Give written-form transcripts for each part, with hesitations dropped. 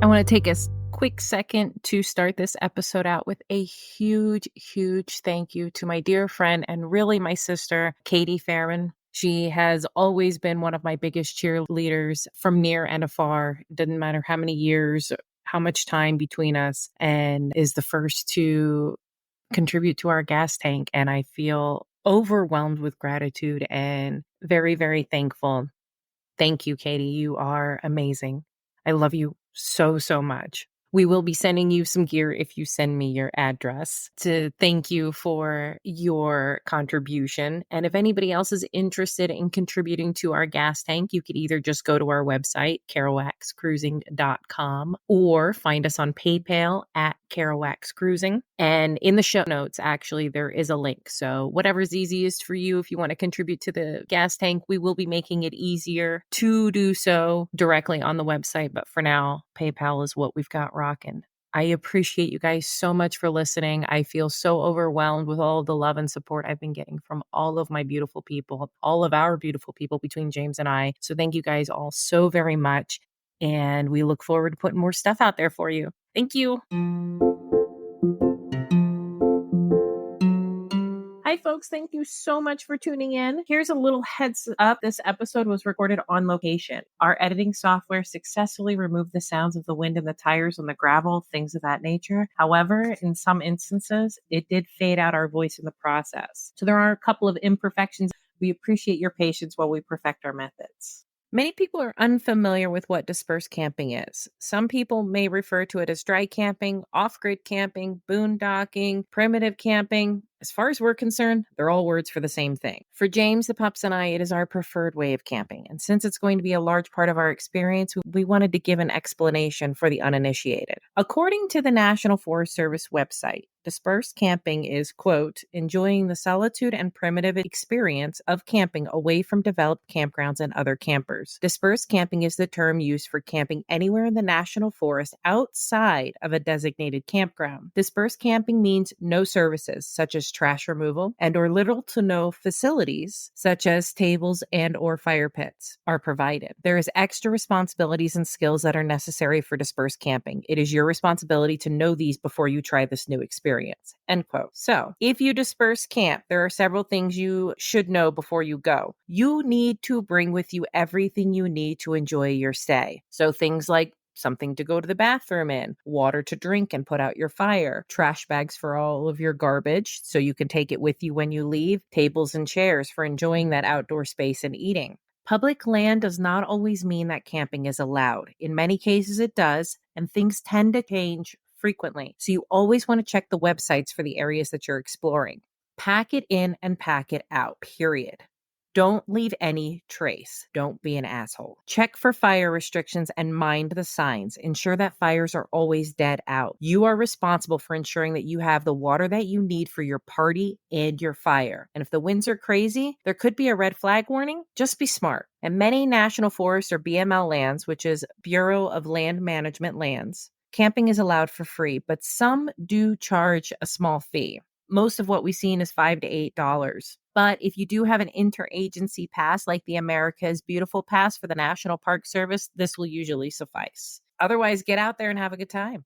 want to take a quick second to start this episode out with a huge, huge thank you to my dear friend and really my sister, Katie Fairman. She has always been one of my biggest cheerleaders from near and afar. Didn't matter how many years, how much time between us, and is the first to contribute to our gas tank. And I feel overwhelmed with gratitude and very, very thankful. Thank you, Katie. You are amazing. I love you so, so much. We will be sending you some gear if you send me your address to thank you for your contribution. And if anybody else is interested in contributing to our gas tank, you could either just go to our website, kerouacscruising.com, or find us on PayPal at Kerouacs Cruising. And in the show notes, actually, there is a link. So whatever's easiest for you, if you want to contribute to the gas tank, we will be making it easier to do so directly on the website. But for now, PayPal is what we've got rocking. I appreciate you guys so much for listening. I feel so overwhelmed with all of the love and support I've been getting from all of my beautiful people, all of our beautiful people between James and I. So thank you guys all so very much. And we look forward to putting more stuff out there for you. Thank you. Hi, folks. Thank you so much for tuning in. Here's a little heads up. This episode was recorded on location. Our editing software successfully removed the sounds of the wind and the tires on the gravel, things of that nature. However, in some instances, it did fade out our voice in the process. So there are a couple of imperfections. We appreciate your patience while we perfect our methods. Many people are unfamiliar with what dispersed camping is. Some people may refer to it as dry camping, off-grid camping, boondocking, primitive camping. As far as we're concerned, they're all words for the same thing. For James, the pups, and I, it is our preferred way of camping. And since it's going to be a large part of our experience, we wanted to give an explanation for the uninitiated. According to the National Forest Service website, dispersed camping is, quote, enjoying the solitude and primitive experience of camping away from developed campgrounds and other campers. Dispersed camping is the term used for camping anywhere in the national forest outside of a designated campground. Dispersed camping means no services, such as trash removal, and or little to no facilities, such as tables and or fire pits, are provided. There is extra responsibilities and skills that are necessary for dispersed camping. It is your responsibility to know these before you try this new experience. End quote. So, if you disperse camp, there are several things you should know before you go. You need to bring with you everything you need to enjoy your stay. So things like something to go to the bathroom in, water to drink and put out your fire, trash bags for all of your garbage so you can take it with you when you leave, tables and chairs for enjoying that outdoor space and eating. Public land does not always mean that camping is allowed. In many cases it does, and things tend to change frequently. So you always want to check the websites for the areas that you're exploring. Pack it in and pack it out, period. Don't leave any trace. Don't be an asshole. Check for fire restrictions and mind the signs. Ensure that fires are always dead out. You are responsible for ensuring that you have the water that you need for your party and your fire. And if the winds are crazy, there could be a red flag warning. Just be smart. In many national forests or BML lands, which is Bureau of Land Management lands, camping is allowed for free, but some do charge a small fee. Most of what we've seen is $5 to $8. But if you do have an interagency pass like the America's Beautiful Pass for the National Park Service, this will usually suffice. Otherwise, get out there and have a good time.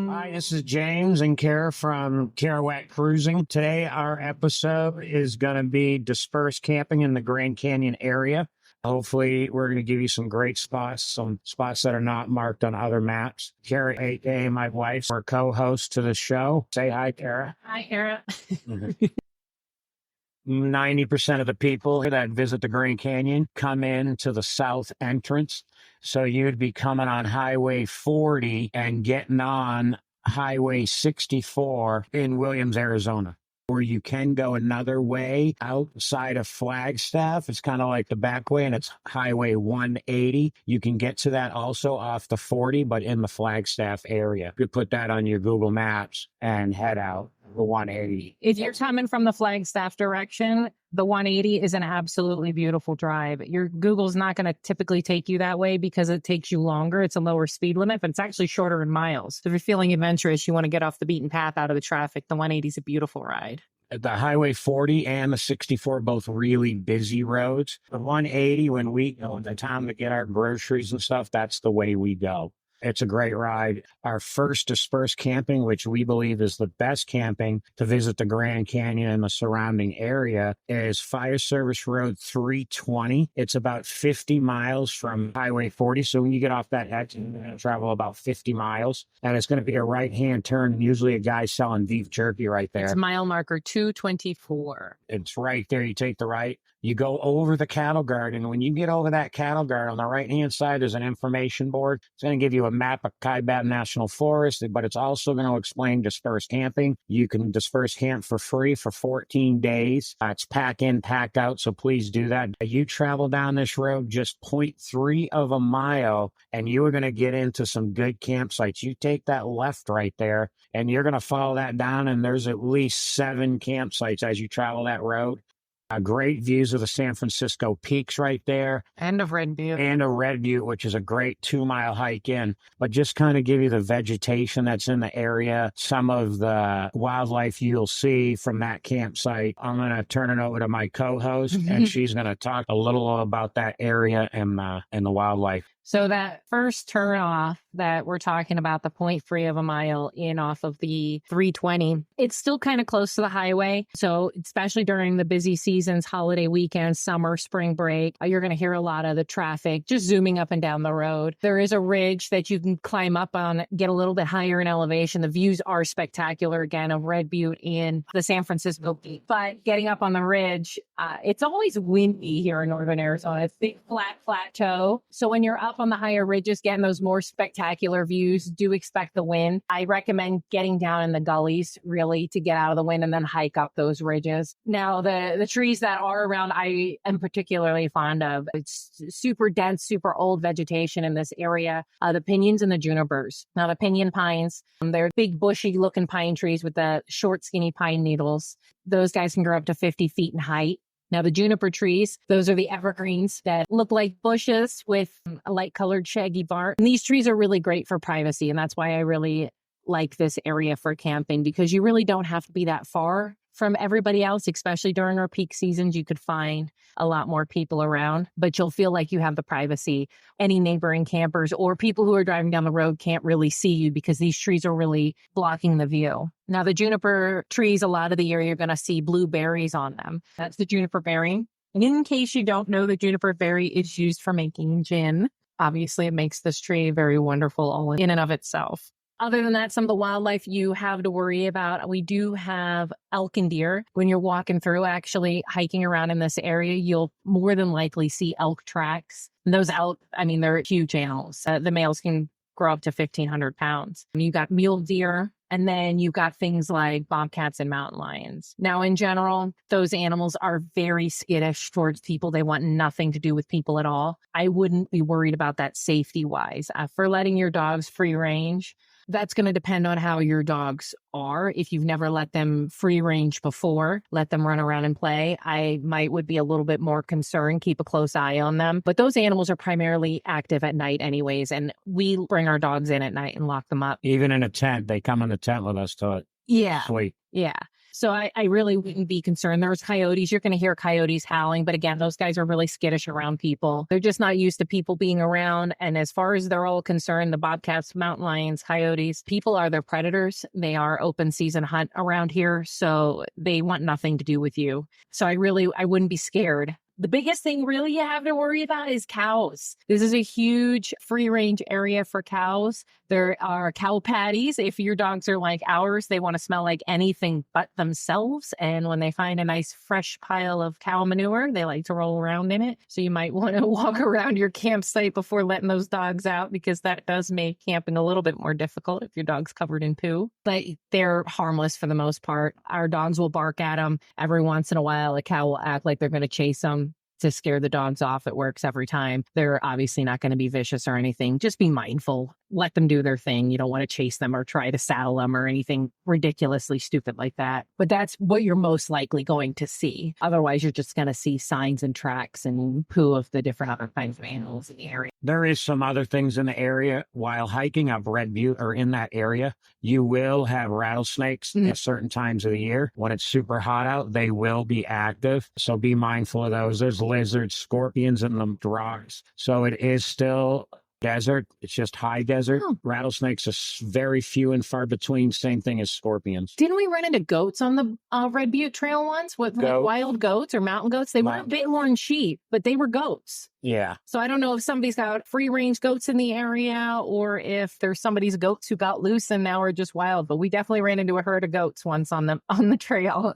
Hi, this is James and Kara from Kerouac Cruising. Today, our episode is going to be dispersed camping in the Grand Canyon area. Hopefully, we're going to give you some great spots, some spots that are not marked on other maps. Kara, a.k.a. my wife, our co-host to the show. Say hi, Kara. Hi, Kara. 90% of the people that visit the Grand Canyon come in to the south entrance. So you'd be coming on Highway 40 and getting on Highway 64 in Williams, Arizona. Or you can go another way outside of Flagstaff. It's kind of like the back way, and it's Highway 180. You can get to that also off the 40, but in the Flagstaff area. You put that on your Google Maps and head out the 180. If you're coming from the Flagstaff direction, the 180 is an absolutely beautiful drive. Your Google's not going to typically take you that way because it takes you longer. It's a lower speed limit, but it's actually shorter in miles. So if you're feeling adventurous, you want to get off the beaten path out of the traffic, the 180 is a beautiful ride. The Highway 40 and the 64, both really busy roads. The 180, when we go in the town to get our groceries and stuff, that's the way we go. It's a great ride. Our first dispersed camping, which we believe is the best camping to visit the Grand Canyon and the surrounding area, is Fire Service Road 320. It's about 50 miles from Highway 40. So when you get off that exit, you're going to travel about 50 miles. And it's going to be a right-hand turn, and usually a guy selling beef jerky right there. It's mile marker 224. It's right there. You take the right. You go over the cattle guard, and when you get over that cattle guard, on the right-hand side, there's an information board. It's going to give you a map of Kaibat National Forest, but it's also going to explain dispersed camping. You can disperse camp for free for 14 days. It's pack in, pack out, so please do that. You travel down this road just 0.3 of a mile, and you are going to get into some good campsites. You take that left right there, and you're going to follow that down, and there's at least 7 campsites as you travel that road. Great views of the San Francisco peaks right there. And of Red Butte. And a Red Butte, which is a great 2-mile hike in. But just kind of give you the vegetation that's in the area, some of the wildlife you'll see from that campsite. I'm going to turn it over to my co-host, and she's going to talk a little about that area and the wildlife. So that first turn off that we're talking about, the 0.3 of a mile in off of the 320, it's still kind of close to the highway. So especially during the busy seasons, holiday weekends, summer, spring break, you're going to hear a lot of the traffic just zooming up and down the road. There is a ridge that you can climb up on, get a little bit higher in elevation. The views are spectacular, again, of Red Butte and the San Francisco Peak. But getting up on the ridge, it's always windy here in northern Arizona. It's big, flat plateau. So when you're up on the higher ridges, getting those more spectacular views, do expect the wind. I recommend getting down in the gullies, really, to get out of the wind and then hike up those ridges. Now, the trees that are around, I am particularly fond of. It's super dense, super old vegetation in this area. The pinyons and the junipers. Now, the pinyon pines, they're big, bushy looking pine trees with the short, skinny pine needles. Those guys can grow up to 50 feet in height. Now, the juniper trees, those are the evergreens that look like bushes with a light-colored shaggy bark. And these trees are really great for privacy, and that's why I really like this area for camping, because you really don't have to be that far from everybody else, especially during our peak seasons. You could find a lot more people around, but you'll feel like you have the privacy. Any neighboring campers or people who are driving down the road can't really see you because these trees are really blocking the view. Now, the juniper trees, a lot of the area, you're going to see blue berries on them. That's the juniper berry. And in case you don't know, the juniper berry is used for making gin. Obviously, it makes this tree very wonderful all in and of itself. Other than that, some of the wildlife you have to worry about, we do have elk and deer. When you're walking through, actually hiking around in this area, you'll more than likely see elk tracks. And those elk, I mean, they're huge animals. The males can grow up to 1,500 pounds. You got mule deer, and then you've got things like bobcats and mountain lions. Now, in general, those animals are very skittish towards people. They want nothing to do with people at all. I wouldn't be worried about that safety-wise. For letting your dogs free range, that's going to depend on how your dogs are. If you've never let them free range before, let them run around and play, I would be a little bit more concerned, keep a close eye on them. But those animals are primarily active at night anyways, and we bring our dogs in at night and lock them up. Even in a tent, they come in the tent with us to it. Yeah. Sweet. Yeah. So I really wouldn't be concerned. There's coyotes. You're going to hear coyotes howling. But again, those guys are really skittish around people. They're just not used to people being around. And as far as they're all concerned, the bobcats, mountain lions, coyotes, people are their predators. They are open season hunt around here. So they want nothing to do with you. So I wouldn't be scared. The biggest thing really you have to worry about is cows. This is a huge free range area for cows. There are cow patties. If your dogs are like ours, they want to smell like anything but themselves. And when they find a nice fresh pile of cow manure, they like to roll around in it. So you might want to walk around your campsite before letting those dogs out, because that does make camping a little bit more difficult if your dog's covered in poo. But they're harmless for the most part. Our dogs will bark at them. Every once in a while, a cow will act like they're going to chase them to scare the dogs off. It works every time. They're obviously not going to be vicious or anything. Just be mindful let them do their thing. You don't want to chase them or try to saddle them or anything ridiculously stupid like that. But that's what you're most likely going to see. Otherwise, you're just going to see signs and tracks and poo of the different other kinds of animals in the area. There is some other things in the area. While hiking up Red Butte or in that area, you will have rattlesnakes at certain times of the year. When it's super hot out, they will be active. So be mindful of those. There's lizards, scorpions in the rocks. So it is still desert. It's just high desert. Oh. Rattlesnakes are very few and far between. Same thing as scorpions. Didn't we run into goats on the Red Butte Trail once? With like wild goats or mountain goats? They weren't bighorn sheep, but they were goats. Yeah. So I don't know if somebody's got free range goats in the area or if there's somebody's goats who got loose and now are just wild. But we definitely ran into a herd of goats once on the trail.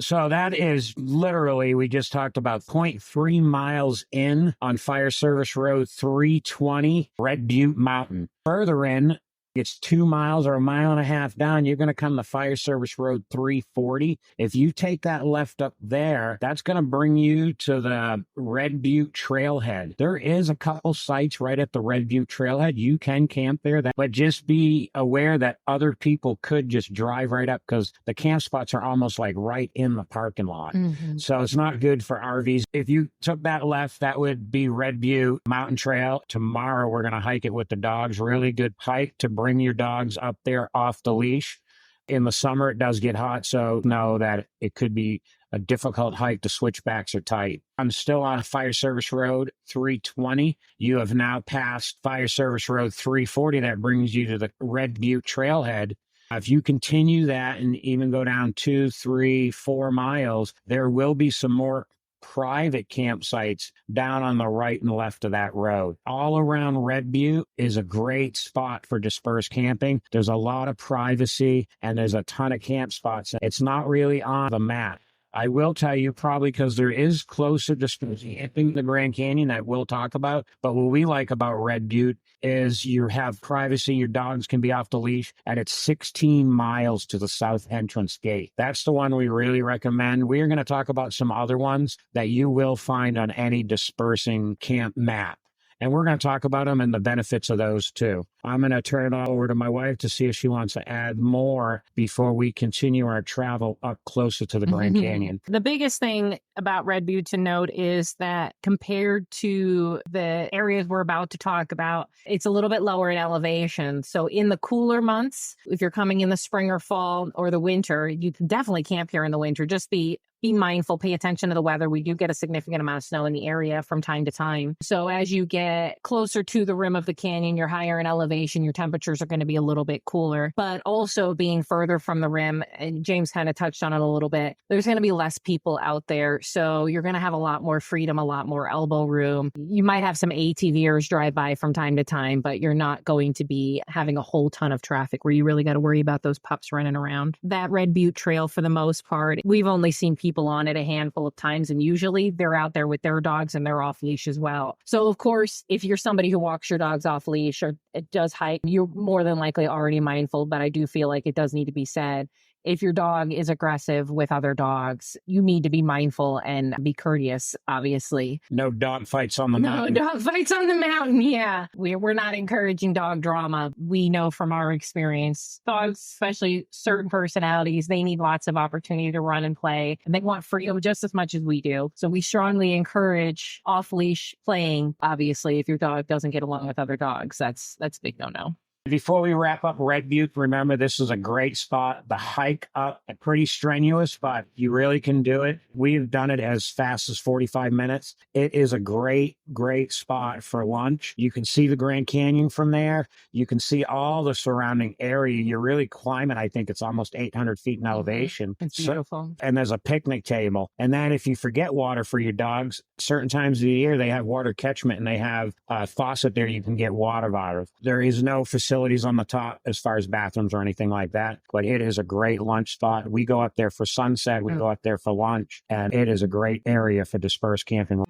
So that is literally, we just talked about 0.3 miles in on Fire Service Road 320, Red Butte Mountain. Further in, it's 2 miles or a mile and a half down. You're going to come to Fire Service Road 340. If you take that left up there, that's going to bring you to the Red Butte Trailhead. There is a couple sites right at the Red Butte Trailhead. You can camp there, but just be aware that other people could just drive right up because the camp spots are almost like right in the parking lot. Mm-hmm. So it's not good for RVs. If you took that left, that would be Red Butte Mountain Trail. Tomorrow, we're going to hike it with the dogs. Really good hike to bring your dogs up there off the leash. In the summer, it does get hot, so know that it could be a difficult hike. The switchbacks are tight. I'm still on Fire Service Road 320. You have now passed Fire Service Road 340. That brings you to the Red Butte Trailhead. If you continue that and even go down 2, 3, 4 miles, there will be some more private campsites down on the right and left of that road. All around Red Butte is a great spot for dispersed camping. There's a lot of privacy and there's a ton of camp spots. It's not really on the map. I will tell you, probably because there is closer dispersed camping in the Grand Canyon that we'll talk about. But what we like about Red Butte is you have privacy. Your dogs can be off the leash, and it's 16 miles to the south entrance gate. That's the one we really recommend. We're going to talk about some other ones that you will find on any dispersing camp map. And we're going to talk about them and the benefits of those too. I'm going to turn it over to my wife to see if she wants to add more before we continue our travel up closer to the Grand Canyon. The biggest thing about Red Butte to note is that compared to the areas we're about to talk about, it's a little bit lower in elevation. So in the cooler months, if you're coming in the spring or fall or the winter, you can definitely camp here in the winter. Just be mindful, pay attention to the weather. We do get a significant amount of snow in the area from time to time. So as you get closer to the rim of the canyon, you're higher in elevation, your temperatures are going to be a little bit cooler. But also being further from the rim, and James kind of touched on it a little bit, there's going to be less people out there. So you're going to have a lot more freedom, a lot more elbow room. You might have some ATVers drive by from time to time, but you're not going to be having a whole ton of traffic where you really got to worry about those pups running around. That Red Butte Trail, for the most part, we've only seen people on it a handful of times, and usually they're out there with their dogs and they're off leash as well. So of course, if you're somebody who walks your dogs off leash or it does hike, you're more than likely already mindful, but I do feel like it does need to be said. If your dog is aggressive with other dogs, you need to be mindful and be courteous, obviously. No dog fights on the mountain. No dog fights on the mountain, yeah. We're not encouraging dog drama. We know from our experience, dogs, especially certain personalities, they need lots of opportunity to run and play. And they want freedom just as much as we do. So we strongly encourage off-leash playing, obviously, if your dog doesn't get along with other dogs. That's a big no-no. Before we wrap up Red Butte, remember this is a great spot. The hike up, pretty strenuous, but you really can do it. We've done it as fast as 45 minutes. It is a great, great spot for lunch. You can see the Grand Canyon from there. You can see all the surrounding area. You're really climbing. I think it's almost 800 feet in elevation. It's beautiful. And there's a picnic table. And then if you forget water for your dogs, certain times of the year, they have water catchment and they have a faucet there you can get water out of. There is no facilities on the top as far as bathrooms or anything like that, but it is a great lunch spot. We go up there for sunset, we go up there for lunch, and it is a great area for dispersed camping.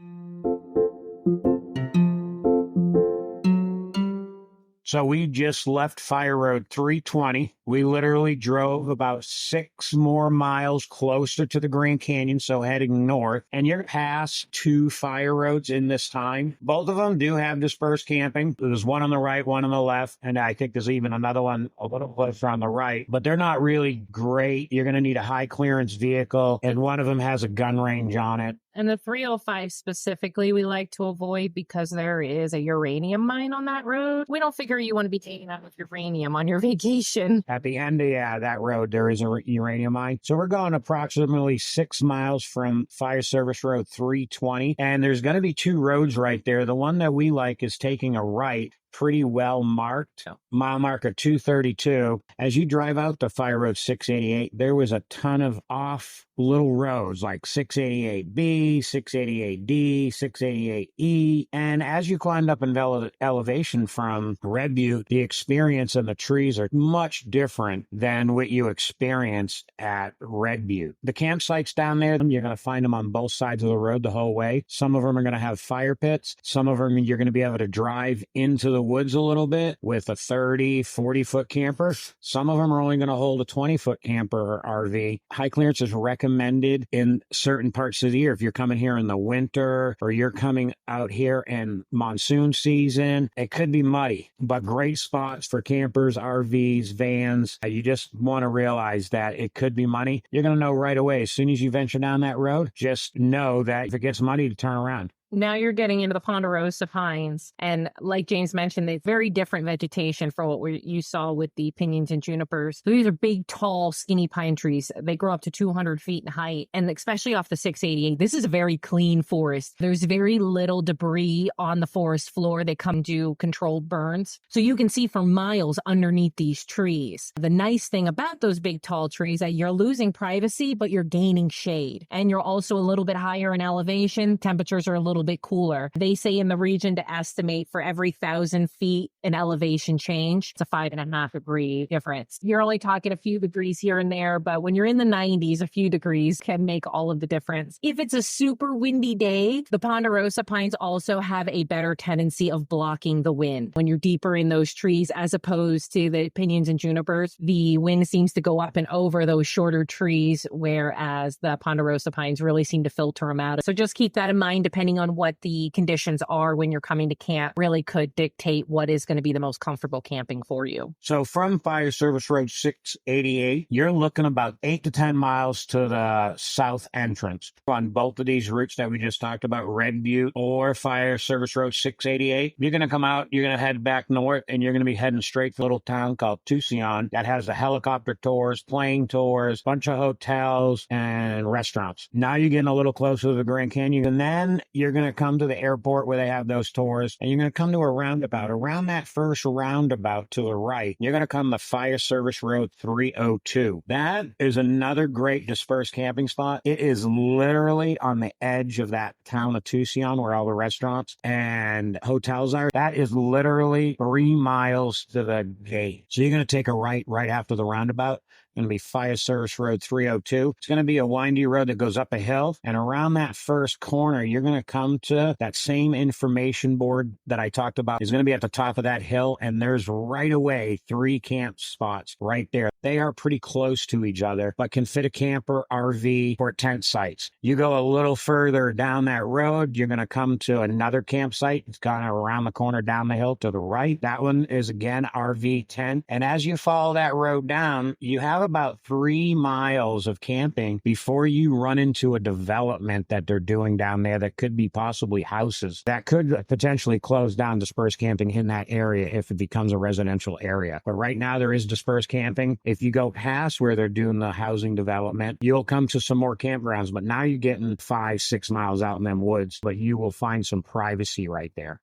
So we just left Fire Road 320. We literally drove about 6 more miles closer to the Grand Canyon, so heading north. And you're past 2 fire roads in this time. Both of them do have dispersed camping. There's one on the right, one on the left, and I think there's even another one a little closer on the right. But they're not really great. You're going to need a high clearance vehicle, and one of them has a gun range on it. And the 305 specifically, we like to avoid because there is a uranium mine on that road. We don't figure you want to be taking out with uranium on your vacation. At the end of that road, there is a uranium mine. So we're going approximately 6 miles from Fire Service Road 320. And there's going to be 2 roads right there. The one that we like is taking a right, pretty well marked, mile marker 232. As you drive out to Fire Road 688, there was a ton of off little roads like 688B, 688D, 688E. And as you climbed up in elevation from Red Butte, the experience and the trees are much different than what you experienced at Red Butte. The campsites down there, you're going to find them on both sides of the road the whole way. Some of them are going to have fire pits. Some of them you're going to be able to drive into the woods a little bit with a 30, 40-foot camper. Some of them are only going to hold a 20-foot camper or RV. High clearance is recommended in certain parts of the year. If you're coming here in the winter or you're coming out here in monsoon season, it could be muddy, but great spots for campers, RVs, vans. You just want to realize that it could be muddy. You're going to know right away. As soon as you venture down that road, just know that if it gets muddy, to turn around. Now you're getting into the ponderosa pines. And like James mentioned, it's very different vegetation for what you saw with the pinions and junipers. So these are big, tall, skinny pine trees. They grow up to 200 feet in height. And especially off the 688, this is a very clean forest. There's very little debris on the forest floor. They come to controlled burns. So you can see for miles underneath these trees. The nice thing about those big, tall trees is that you're losing privacy, but you're gaining shade. And you're also a little bit higher in elevation. Temperatures are a little bit cooler. They say in the region to estimate for every 1,000 feet an elevation change, it's a 5.5 degree difference. You're only talking a few degrees here and there, but when you're in the 90s, a few degrees can make all of the difference. If it's a super windy day, the ponderosa pines also have a better tendency of blocking the wind. When you're deeper in those trees, as opposed to the pinions and junipers, the wind seems to go up and over those shorter trees, whereas the ponderosa pines really seem to filter them out. So just keep that in mind, depending on what the conditions are when you're coming to camp, really could dictate what is going to be the most comfortable camping for you. So from Fire Service Road 688, you're looking about 8 to 10 miles to the south entrance. On both of these routes that we just talked about, Red Butte or Fire Service Road 688, you're going to come out, you're going to head back north, and you're going to be heading straight for a little town called Tucson that has the helicopter tours, plane tours, bunch of hotels, and restaurants. Now you're getting a little closer to the Grand Canyon, and then you're going to come to the airport where they have those tours, and you're going to come to a roundabout. Around that first roundabout to the right, you're going to come to Fire Service Road 302. That is another great dispersed camping spot. It is literally on the edge of that town of Tucson where all the restaurants and hotels are. That is literally 3 miles to the gate. So you're going to take a right after the roundabout. Going to be Fire Service Road 302. It's going to be a windy road that goes up a hill. And around that first corner, you're going to come to that same information board that I talked about. Is going to be at the top of that hill. And there's right away 3 camp spots right there. They are pretty close to each other, but can fit a camper, RV, or tent sites. You go a little further down that road, you're going to come to another campsite. It's kind of around the corner down the hill to the right. That one is, again, RV tent. And as you follow that road down, you have about 3 miles of camping before you run into a development that they're doing down there that could be possibly houses that could potentially close down dispersed camping in that area if it becomes a residential area. But right now there is dispersed camping. If you go past where they're doing the housing development, you'll come to some more campgrounds, but now you're getting 5-6 miles out in them woods, but you will find some privacy right there.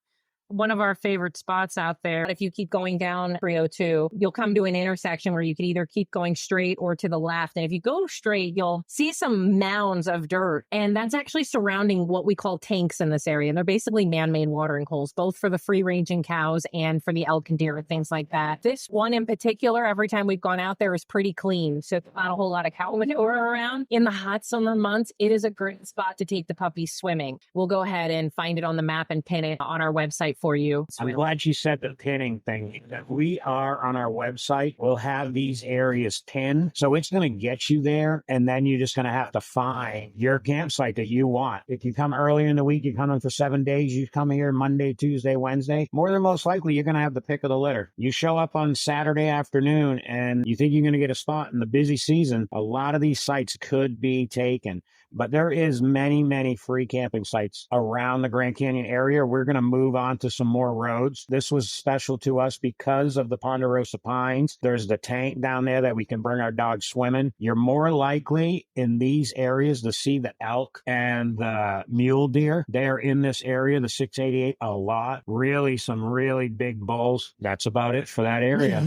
One of our favorite spots out there. If you keep going down 302, you'll come to an intersection where you can either keep going straight or to the left. And if you go straight, you'll see some mounds of dirt. And that's actually surrounding what we call tanks in this area. And they're basically man-made watering holes, both for the free-ranging cows and for the elk and deer and things like that. This one in particular, every time we've gone out there, is pretty clean. So not a whole lot of cow manure around. In the hot summer months, it is a great spot to take the puppies swimming. We'll go ahead and find it on the map and pin it on our website for you. I'm glad you said the pinning thing. We are on our website. We'll have these areas pinned. So it's going to get you there. And then you're just going to have to find your campsite that you want. If you come earlier in the week, you come in for 7 days, you come here Monday, Tuesday, Wednesday, more than most likely, you're going to have the pick of the litter. You show up on Saturday afternoon and you think you're going to get a spot in the busy season. A lot of these sites could be taken. But there is many free camping sites around the Grand Canyon area. We're going to move on to some more roads. This was special to us because of the Ponderosa Pines. There's the tank down there that we can bring our dogs swimming. You're more likely in these areas to see the elk and the mule deer. They're in this area, the 688, a lot. Really, some really big bulls. That's about it for that area.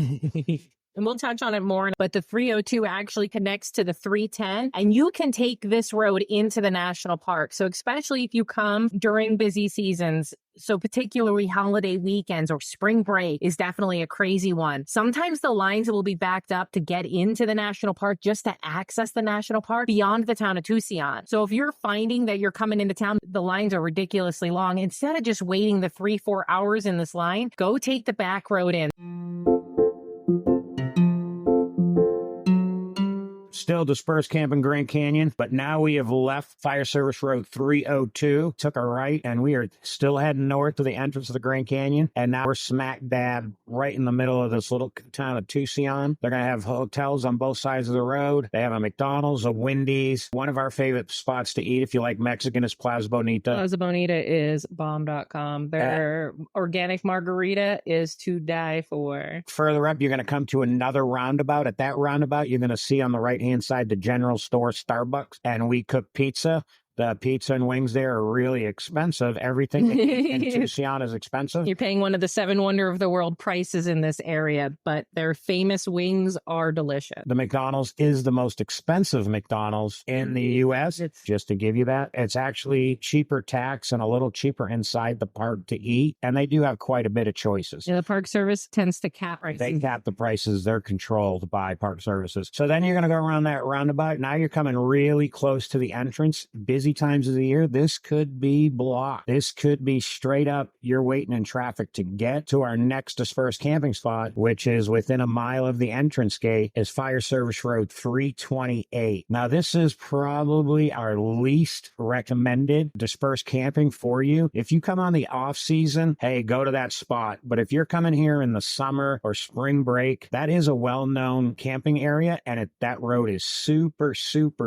And we'll touch on it more, but the 302 actually connects to the 310, and you can take this road into the national park. So especially if you come during busy seasons, so particularly holiday weekends or spring break is definitely a crazy one. Sometimes the lines will be backed up to get into the national park just to access the national park beyond the town of Tucson. So if you're finding that you're coming into town, the lines are ridiculously long, instead of just waiting the 3-4 hours in this line, go take the back road in. Still dispersed camp in Grand Canyon, but now we have left Fire Service Road 302, took a right, and we are still heading north to the entrance of the Grand Canyon. And now we're smack dab right in the middle of this little town of Tucson. They're going to have hotels on both sides of the road. They have a McDonald's, a Wendy's. One of our favorite spots to eat if you like Mexican is Plaza Bonita. Plaza Bonita is bomb.com. Their organic margarita is to die for. Further up, you're going to come to another roundabout. At that roundabout, you're going to see on the right-hand side the general store Starbucks, and we cook pizza. The pizza and wings there are really expensive. Everything in Tucson is expensive. You're paying one of the 7 wonder of the world prices in this area, but their famous wings are delicious. The McDonald's is the most expensive McDonald's in the U.S. Just to give you that, it's actually cheaper tax and a little cheaper inside the park to eat, and they do have quite a bit of choices. Yeah, the Park Service tends to cap prices. They cap the prices. They're controlled by Park Services. So then you're going to go around that roundabout. Now you're coming really close to the entrance. Busy times of the year, this could be blocked. This could be straight up, you're waiting in traffic to get to our next dispersed camping spot, which is within a mile of the entrance gate, is Fire Service Road 328. Now, this is probably our least recommended dispersed camping for you. If you come on the off season, hey, go to that spot. But if you're coming here in the summer or spring break, that is a well-known camping area, and that road is super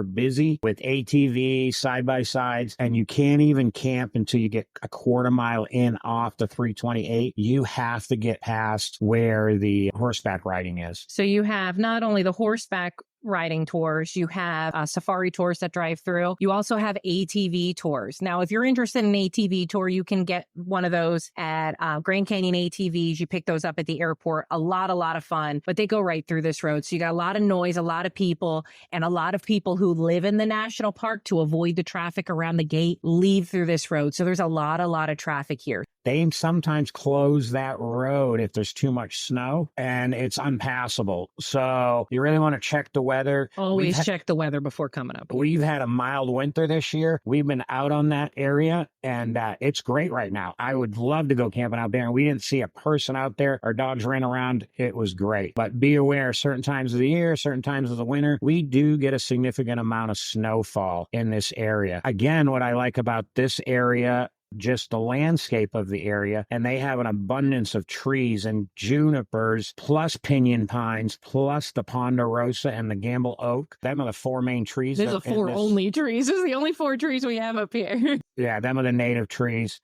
busy with ATVs, side-by-sides, and you can't even camp until you get a quarter mile in off the 328. You have to get past where the horseback riding is. So you have not only the horseback riding tours, you have safari tours that drive through. You also have ATV tours. Now, if you're interested in an ATV tour, you can get one of those at Grand Canyon ATVs. You pick those up at the airport. A lot of fun, but they go right through this road. So you got a lot of noise, a lot of people, and a lot of people who live in the national park to avoid the traffic around the gate leave through this road. So there's a lot of traffic here. They sometimes close that road if there's too much snow and it's unpassable. So you really want to check the weather. Always check the weather before coming up. We've had a mild winter this year. We've been out on that area, and it's great right now. I would love to go camping out there, and we didn't see a person out there. Our dogs ran around. It was great. But be aware, certain times of the year, certain times of the winter, we do get a significant amount of snowfall in this area. Again, what I like about this area, just the landscape of the area, and they have an abundance of trees and junipers plus pinyon pines plus the ponderosa and the gamble oak. Them are the 4 main trees. There's the 4 only trees. This is the only 4 trees we have up here. Yeah, them are the native trees.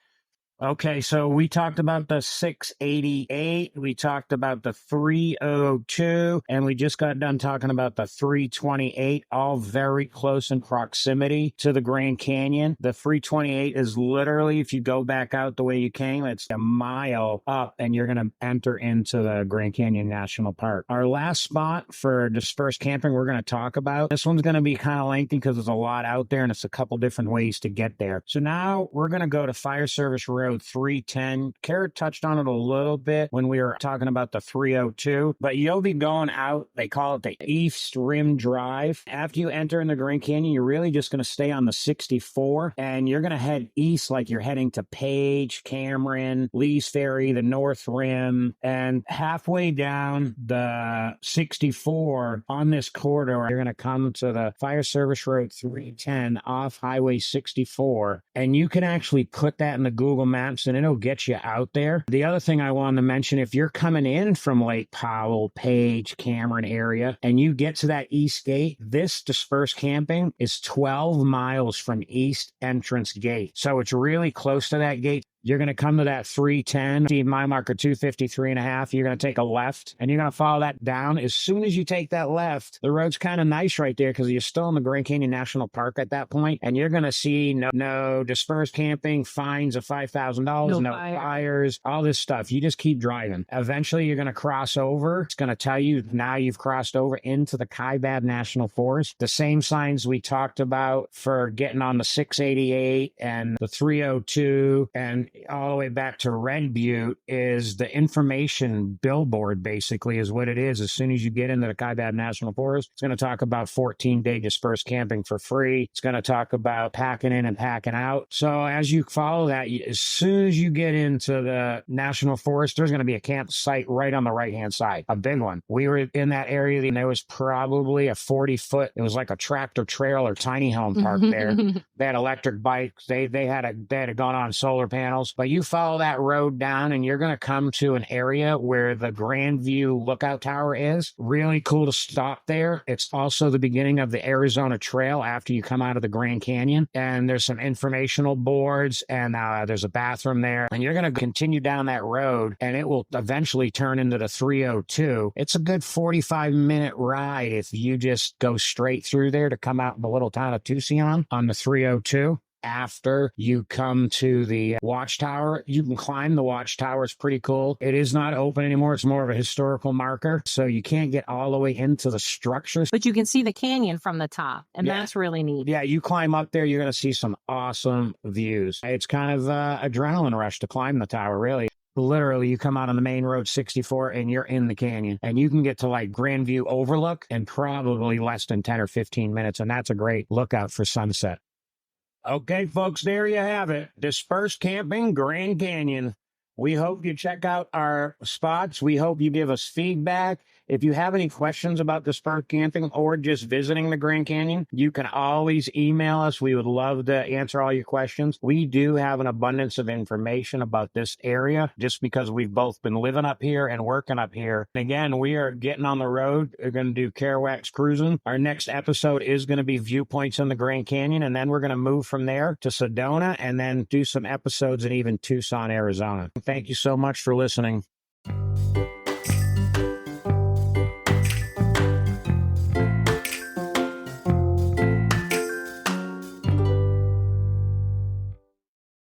Okay, so we talked about the 688, we talked about the 302, and we just got done talking about the 328, all very close in proximity to the Grand Canyon. The 328 is literally, if you go back out the way you came, it's a mile up, and you're going to enter into the Grand Canyon National Park. Our last spot for dispersed camping we're going to talk about, this one's going to be kind of lengthy because there's a lot out there, and it's a couple different ways to get there. So now we're going to go to Fire Service Road Road 310. Kara touched on it a little bit when we were talking about the 302, but you'll be going out. They call it the East Rim Drive. After you enter in the Grand Canyon, you're really just going to stay on the 64, and you're going to head east like you're heading to Page, Cameron, Lee's Ferry, the North Rim, and halfway down the 64 on this corridor, you're going to come to the Fire Service Road 310 off Highway 64, and you can actually put that in the Google Maps and it'll get you out there. The other thing I wanted to mention, if you're coming in from Lake Powell, Page, Cameron area, and you get to that east gate, this Dispersed camping is 12 miles from East Entrance Gate. So it's really close to that gate. You're going to come to that 310, see mile marker 253.5. You're going to take a left and you're going to follow that down. As soon as you take that left, the road's kind of nice right there because you're still in the Grand Canyon National Park at that point, and you're going to see no dispersed camping, fines of $5,000, no fires, all this stuff. You just keep driving. Eventually, you're going to cross over. It's going to tell you now you've crossed over into the Kaibab National Forest. The same signs we talked about for getting on the 688 and the 302 and all the way back to Red Butte is the information billboard, basically, is what it is. As soon as you get into the Kaibab National Forest, it's going to talk about 14-day dispersed camping for free. It's going to talk about packing in and packing out. So as you follow that, as soon as you get into the National Forest, there's going to be a campsite right on the right-hand side, a big one. We were in that area, and there was probably a 40-foot, it was like a tractor trailer, tiny home park there. They had electric bikes. They had gone on solar panels. But you follow that road down and you're going to come to an area where the Grandview Lookout Tower is. Really cool to stop there. It's also the beginning of the Arizona Trail after you come out of the Grand Canyon. And there's some informational boards and there's a bathroom there. And you're going to continue down that road and it will eventually turn into the 302. It's a good 45-minute ride if you just go straight through there to come out in the little town of Tucson on the 302. After you come to the watchtower, you can climb the watchtower. It's pretty cool. It is not open anymore. It's more of a historical marker. So you can't get all the way into the structures. But you can see the canyon from the top, and that's really neat. Yeah, you climb up there, you're going to see some awesome views. It's kind of adrenaline rush to climb the tower, really. Literally, you come out on the main road 64 and you're in the canyon, and you can get to like Grandview Overlook in probably less than 10 or 15 minutes. And that's a great lookout for sunset. Okay, folks, there you have it. Dispersed camping, Grand Canyon. We hope you check out our spots. We hope you give us feedback. If you have any questions about dispersed camping or just visiting the Grand Canyon, you can always email us. We would love to answer all your questions. We do have an abundance of information about this area just because we've both been living up here and working up here. And again, we are getting on the road. We're going to do Kerouac's cruising. Our next episode is going to be viewpoints in the Grand Canyon, and then we're going to move from there to Sedona and then do some episodes in even Tucson, Arizona. Thank you so much for listening.